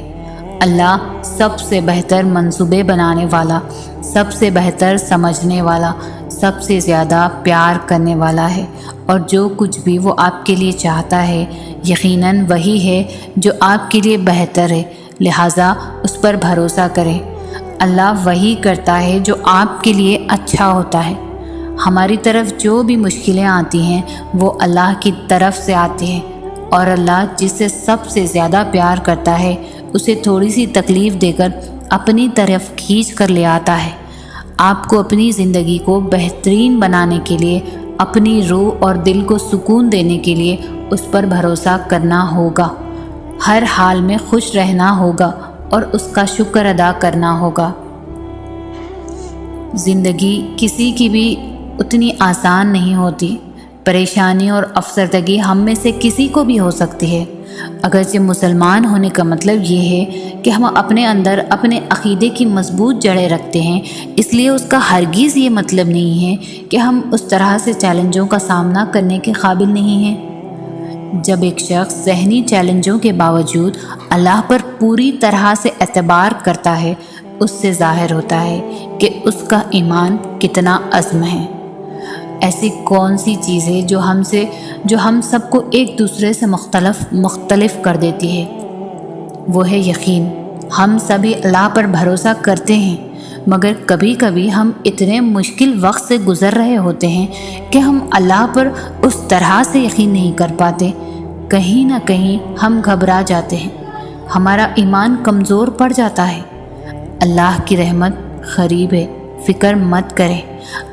اللہ سب سے بہتر منصوبے بنانے والا، سب سے بہتر سمجھنے والا، سب سے زیادہ پیار کرنے والا ہے، اور جو کچھ بھی وہ آپ کے لیے چاہتا ہے یقیناً وہی ہے جو آپ کے لیے بہتر ہے، لہٰذا اس پر بھروسہ کریں۔ اللہ وہی کرتا ہے جو آپ کے لیے اچھا ہوتا ہے۔ ہماری طرف جو بھی مشکلیں آتی ہیں وہ اللہ کی طرف سے آتی ہیں، اور اللہ جس سے سب سے زیادہ پیار کرتا ہے اسے تھوڑی سی تکلیف دے کر اپنی طرف کھینچ کر لے آتا ہے۔ آپ کو اپنی زندگی کو بہترین بنانے کے لیے، اپنی روح اور دل کو سکون دینے کے لیے اس پر بھروسہ کرنا ہوگا، ہر حال میں خوش رہنا ہوگا اور اس کا شکر ادا کرنا ہوگا۔ زندگی کسی کی بھی اتنی آسان نہیں ہوتی، پریشانی اور افسردگی ہم میں سے کسی کو بھی ہو سکتی ہے۔ اگرچہ مسلمان ہونے کا مطلب یہ ہے کہ ہم اپنے اندر اپنے عقیدے کی مضبوط جڑیں رکھتے ہیں، اس لیے اس کا ہرگز یہ مطلب نہیں ہے کہ ہم اس طرح سے چیلنجوں کا سامنا کرنے کے قابل نہیں ہیں۔ جب ایک شخص ذہنی چیلنجوں کے باوجود اللہ پر پوری طرح سے اعتبار کرتا ہے اس سے ظاہر ہوتا ہے کہ اس کا ایمان کتنا عزم ہے۔ ایسی کون سی چیز ہے جو ہم سب کو ایک دوسرے سے مختلف کر دیتی ہے؟ وہ ہے یقین۔ ہم سبھی اللہ پر بھروسہ کرتے ہیں، مگر کبھی کبھی ہم اتنے مشکل وقت سے گزر رہے ہوتے ہیں کہ ہم اللہ پر اس طرح سے یقین نہیں کر پاتے۔ کہیں نہ کہیں ہم گھبرا جاتے ہیں، ہمارا ایمان کمزور پڑ جاتا ہے۔ اللہ کی رحمت قریب ہے، فکر مت کریں،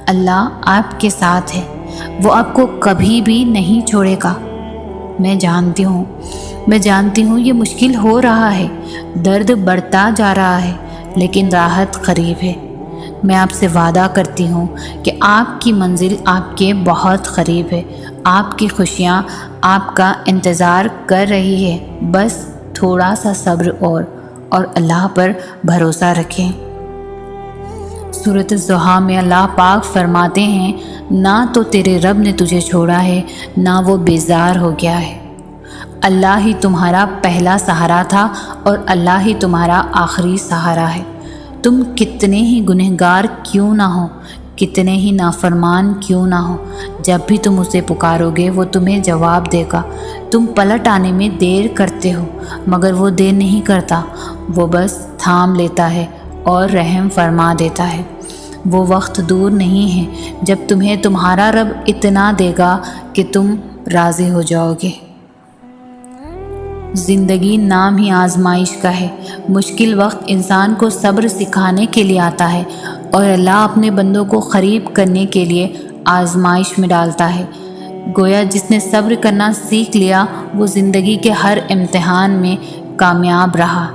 اللہ آپ کے ساتھ ہے، وہ آپ کو کبھی بھی نہیں چھوڑے گا۔ میں جانتی ہوں یہ مشکل ہو رہا ہے، درد بڑھتا جا رہا ہے، لیکن راحت قریب ہے۔ میں آپ سے وعدہ کرتی ہوں کہ آپ کی منزل آپ کے بہت قریب ہے، آپ کی خوشیاں آپ کا انتظار کر رہی ہے۔ بس تھوڑا سا صبر اور اللہ پر بھروسہ رکھیں۔ سورۃ الضحیٰ میں اللہ پاک فرماتے ہیں، نہ تو تیرے رب نے تجھے چھوڑا ہے، نہ وہ بیزار ہو گیا ہے۔ اللہ ہی تمہارا پہلا سہارا تھا اور اللہ ہی تمہارا آخری سہارا ہے۔ تم کتنے ہی گنہگار کیوں نہ ہو، کتنے ہی نافرمان کیوں نہ ہو، جب بھی تم اسے پکارو گے وہ تمہیں جواب دے گا۔ تم پلٹ آنے میں دیر کرتے ہو، مگر وہ دیر نہیں کرتا، وہ بس تھام لیتا ہے اور رحم فرما دیتا ہے۔ وہ وقت دور نہیں ہے جب تمہیں تمہارا رب اتنا دے گا کہ تم راضی ہو جاؤ گے۔ زندگی نام ہی آزمائش کا ہے۔ مشکل وقت انسان کو صبر سکھانے کے لیے آتا ہے، اور اللہ اپنے بندوں کو قریب کرنے کے لیے آزمائش میں ڈالتا ہے۔ گویا جس نے صبر کرنا سیکھ لیا وہ زندگی کے ہر امتحان میں کامیاب رہا۔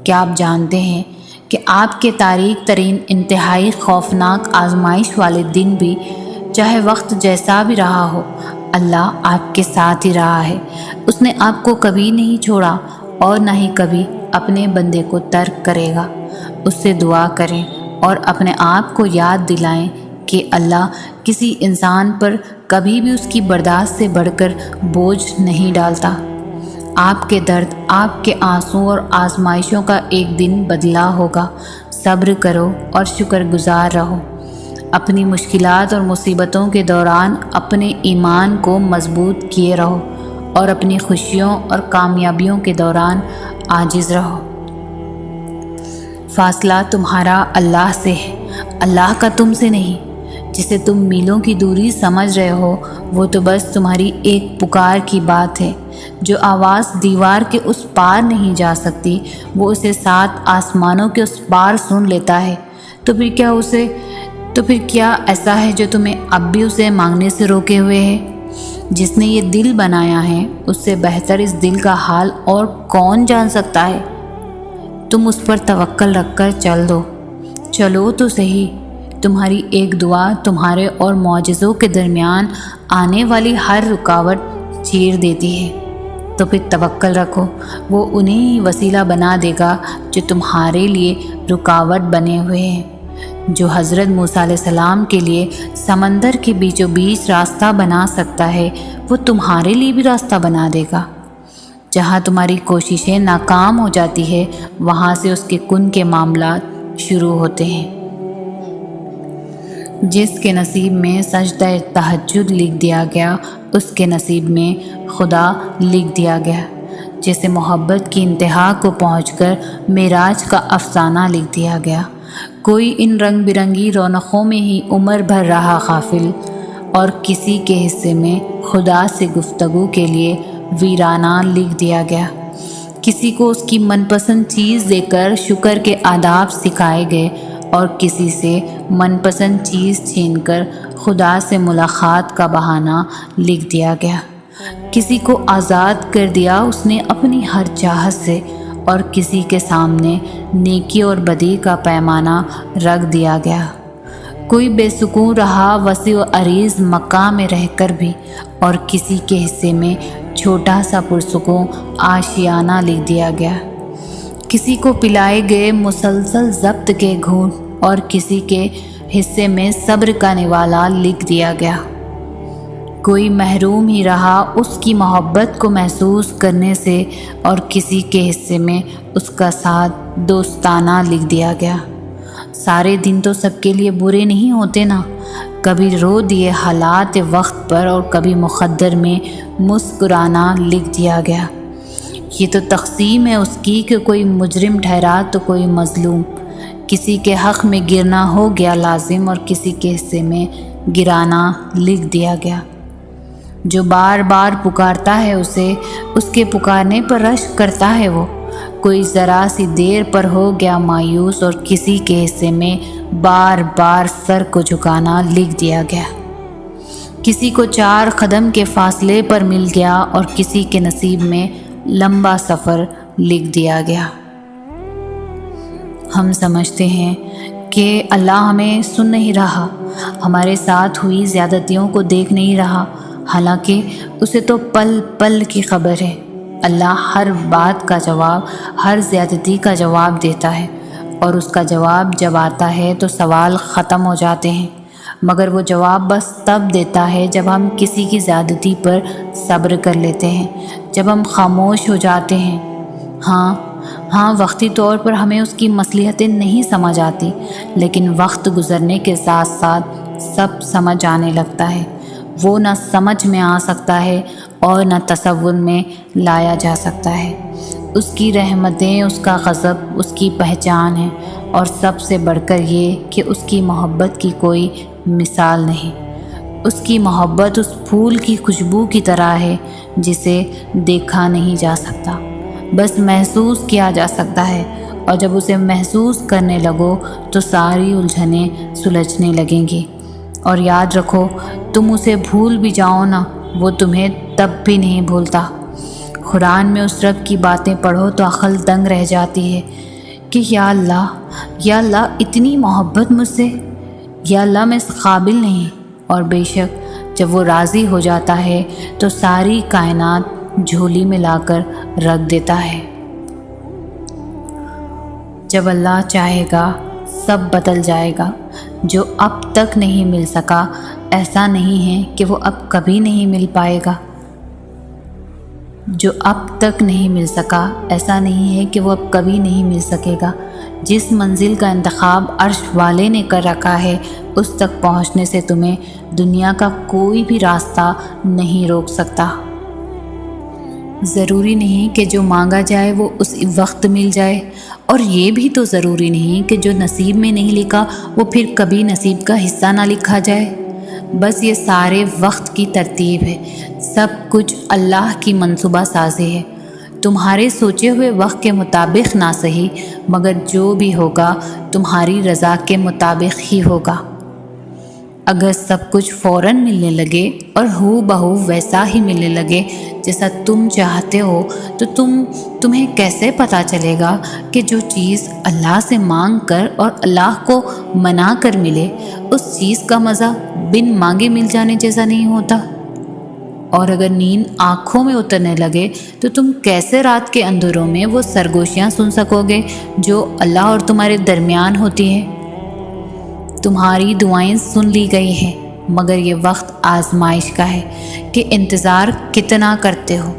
کیا آپ جانتے ہیں کہ آپ کے تاریک ترین انتہائی خوفناک آزمائش والے دن بھی، چاہے وقت جیسا بھی رہا ہو، اللہ آپ کے ساتھ ہی رہا ہے۔ اس نے آپ کو کبھی نہیں چھوڑا اور نہ ہی کبھی اپنے بندے کو ترک کرے گا۔ اس سے دعا کریں اور اپنے آپ کو یاد دلائیں کہ اللہ کسی انسان پر کبھی بھی اس کی برداشت سے بڑھ کر بوجھ نہیں ڈالتا۔ آپ کے درد، آپ کے آنسو اور آزمائشوں کا ایک دن بدلا ہوگا۔ صبر کرو اور شکر گزار رہو۔ اپنی مشکلات اور مصیبتوں کے دوران اپنے ایمان کو مضبوط کیے رہو، اور اپنی خوشیوں اور کامیابیوں کے دوران عاجز رہو۔ فاصلہ تمہارا اللہ سے ہے، اللہ کا تم سے نہیں۔ جسے تم میلوں کی دوری سمجھ رہے ہو وہ تو بس تمہاری ایک پکار کی بات ہے۔ جو آواز دیوار کے اس پار نہیں جا سکتی وہ اسے 7 آسمانوں کے اس پار سن لیتا ہے۔ تو پھر کیا ایسا ہے جو تمہیں اب بھی اسے مانگنے سے روکے ہوئے ہے؟ جس نے یہ دل بنایا ہے اس سے بہتر اس دل کا حال اور کون جان سکتا ہے؟ تم اس پر توکل رکھ کر چلو تو صحیح۔ تمہاری ایک دعا تمہارے اور معجزوں کے درمیان آنے والی ہر رکاوٹ چیر دیتی ہے۔ تو پھر توکل رکھو، وہ انہیں ہی وسیلہ بنا دے گا جو تمہارے لیے رکاوٹ بنے ہوئے ہیں۔ جو حضرت موسیٰ علیہ السلام کے لیے سمندر کے بیچوں بیچ راستہ بنا سکتا ہے وہ تمہارے لیے بھی راستہ بنا دے گا۔ جہاں تمہاری کوششیں ناکام ہو جاتی ہے وہاں سے اس کے کن کے معاملات شروع ہوتے ہیں۔ جس کے نصیب میں سجدہ تہجد لکھ دیا گیا اس کے نصیب میں خدا لکھ دیا گیا۔ جسے محبت کی انتہا کو پہنچ کر معراج کا افسانہ لکھ دیا گیا۔ کوئی ان رنگ برنگی رونقوں میں ہی عمر بھر رہا غافل، اور کسی کے حصے میں خدا سے گفتگو کے لیے ویرانہ لکھ دیا گیا۔ کسی کو اس کی من پسند چیز دے کر شکر کے آداب سکھائے گئے، اور کسی سے من پسند چیز چھین کر خدا سے ملاقات کا بہانہ لکھ دیا گیا۔ کسی کو آزاد کر دیا اس نے اپنی ہر چاہت سے، اور کسی کے سامنے نیکی اور بدی کا پیمانہ رکھ دیا گیا۔ کوئی بے سکون رہا وسیع و عریض مکہ میں رہ کر بھی، اور کسی کے حصے میں چھوٹا سا پرسکون آشیانہ لکھ دیا گیا۔ کسی کو پلائے گئے مسلسل ضبط کے گھونٹ، اور کسی کے حصے میں صبر کا نوالا لکھ دیا گیا۔ کوئی محروم ہی رہا اس کی محبت کو محسوس کرنے سے، اور کسی کے حصے میں اس کا ساتھ دوستانہ لکھ دیا گیا۔ سارے دن تو سب کے لیے برے نہیں ہوتے نا، کبھی رو دیے حالات وقت پر اور کبھی مقدر میں مسکرانا لکھ دیا گیا۔ یہ تو تقسیم ہے اس کی کہ کوئی مجرم ٹھہرا تو کوئی مظلوم، کسی کے حق میں گرنا ہو گیا لازم اور کسی کے حصے میں گرانا لکھ دیا گیا۔ جو بار بار پکارتا ہے اسے، اس کے پکارنے پر رشک کرتا ہے وہ، کوئی ذرا سی دیر پر ہو گیا مایوس اور کسی کے حصے میں بار بار سر کو جھکانا لکھ دیا گیا۔ کسی کو 4 قدم کے فاصلے پر مل گیا اور کسی کے نصیب میں لمبا سفر لکھ دیا گیا۔ ہم سمجھتے ہیں کہ اللہ ہمیں سن نہیں رہا، ہمارے ساتھ ہوئی زیادتیوں کو دیکھ نہیں رہا، حالانکہ اسے تو پل پل کی خبر ہے۔ اللہ ہر بات کا جواب، ہر زیادتی کا جواب دیتا ہے، اور اس کا جواب جب آتا ہے تو سوال ختم ہو جاتے ہیں، مگر وہ جواب بس تب دیتا ہے جب ہم کسی کی زیادتی پر صبر کر لیتے ہیں، جب ہم خاموش ہو جاتے ہیں۔ ہاں وقتی طور پر ہمیں اس کی مصلحتیں نہیں سمجھ آتی، لیکن وقت گزرنے کے ساتھ ساتھ سب سمجھ آنے لگتا ہے۔ وہ نہ سمجھ میں آ سکتا ہے اور نہ تصور میں لایا جا سکتا ہے۔ اس کی رحمتیں، اس کا غضب اس کی پہچان ہے، اور سب سے بڑھ کر یہ کہ اس کی محبت کی کوئی مثال نہیں۔ اس کی محبت اس پھول کی خوشبو کی طرح ہے جسے دیکھا نہیں جا سکتا، بس محسوس کیا جا سکتا ہے، اور جب اسے محسوس کرنے لگو تو ساری الجھنیں سلجھنے لگیں گی۔ اور یاد رکھو، تم اسے بھول بھی جاؤ نا، وہ تمہیں تب بھی نہیں بھولتا۔ قرآن میں اس رب کی باتیں پڑھو تو عقل دنگ رہ جاتی ہے کہ یا اللہ اتنی محبت مجھ سے، یا اللہ میں اس قابل نہیں۔ اور بے شک جب وہ راضی ہو جاتا ہے تو ساری کائنات جھولی میں لا کر رکھ دیتا ہے۔ جب اللہ چاہے گا سب بدل جائے گا۔ جو اب تک نہیں مل سکا، ایسا نہیں ہے کہ وہ اب کبھی نہیں مل پائے گا۔ جو اب تک نہیں مل سکا، ایسا نہیں ہے کہ وہ اب کبھی نہیں مل سکے گا۔ جس منزل کا انتخاب عرش والے نے کر رکھا ہے، اس تک پہنچنے سے تمہیں دنیا کا کوئی بھی راستہ نہیں روک سکتا۔ ضروری نہیں کہ جو مانگا جائے وہ اس وقت مل جائے، اور یہ بھی تو ضروری نہیں کہ جو نصیب میں نہیں لکھا وہ پھر کبھی نصیب کا حصہ نہ لکھا جائے۔ بس یہ سارے وقت کی ترتیب ہے، سب کچھ اللہ کی منصوبہ سازی ہے۔ تمہارے سوچے ہوئے وقت کے مطابق نہ صحیح، مگر جو بھی ہوگا تمہاری رضا کے مطابق ہی ہوگا۔ اگر سب کچھ فوراً ملنے لگے اور ہو بہو ویسا ہی ملنے لگے جیسا تم چاہتے ہو، تو تمہیں کیسے پتہ چلے گا کہ جو چیز اللہ سے مانگ کر اور اللہ کو منا کر ملے، اس چیز کا مزہ بن مانگے مل جانے جیسا نہیں ہوتا؟ اور اگر نیند آنکھوں میں اترنے لگے تو تم کیسے رات کے اندھیروں میں وہ سرگوشیاں سن سکو گے جو اللہ اور تمہارے درمیان ہوتی ہیں؟ تمہاری دعائیں سن لی گئی ہیں، مگر یہ وقت آزمائش کا ہے کہ انتظار کتنا کرتے ہو۔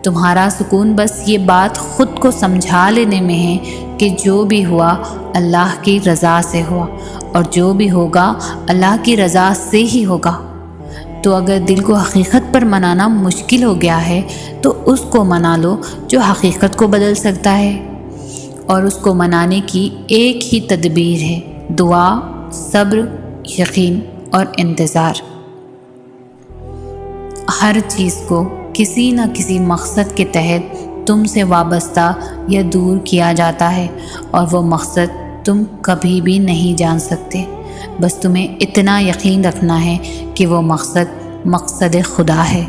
تمہارا سکون بس یہ بات خود کو سمجھا لینے میں ہے کہ جو بھی ہوا اللہ کی رضا سے ہوا، اور جو بھی ہوگا اللہ کی رضا سے ہی ہوگا۔ تو اگر دل کو حقیقت پر منانا مشکل ہو گیا ہے تو اس کو منا لو جو حقیقت کو بدل سکتا ہے، اور اس کو منانے کی ایک ہی تدبیر ہے: دعا، صبر، یقین اور انتظار۔ ہر چیز کو کسی نہ کسی مقصد کے تحت تم سے وابستہ یا دور کیا جاتا ہے، اور وہ مقصد تم کبھی بھی نہیں جان سکتے۔ بس تمہیں اتنا یقین رکھنا ہے کہ وہ مقصد خدا ہے۔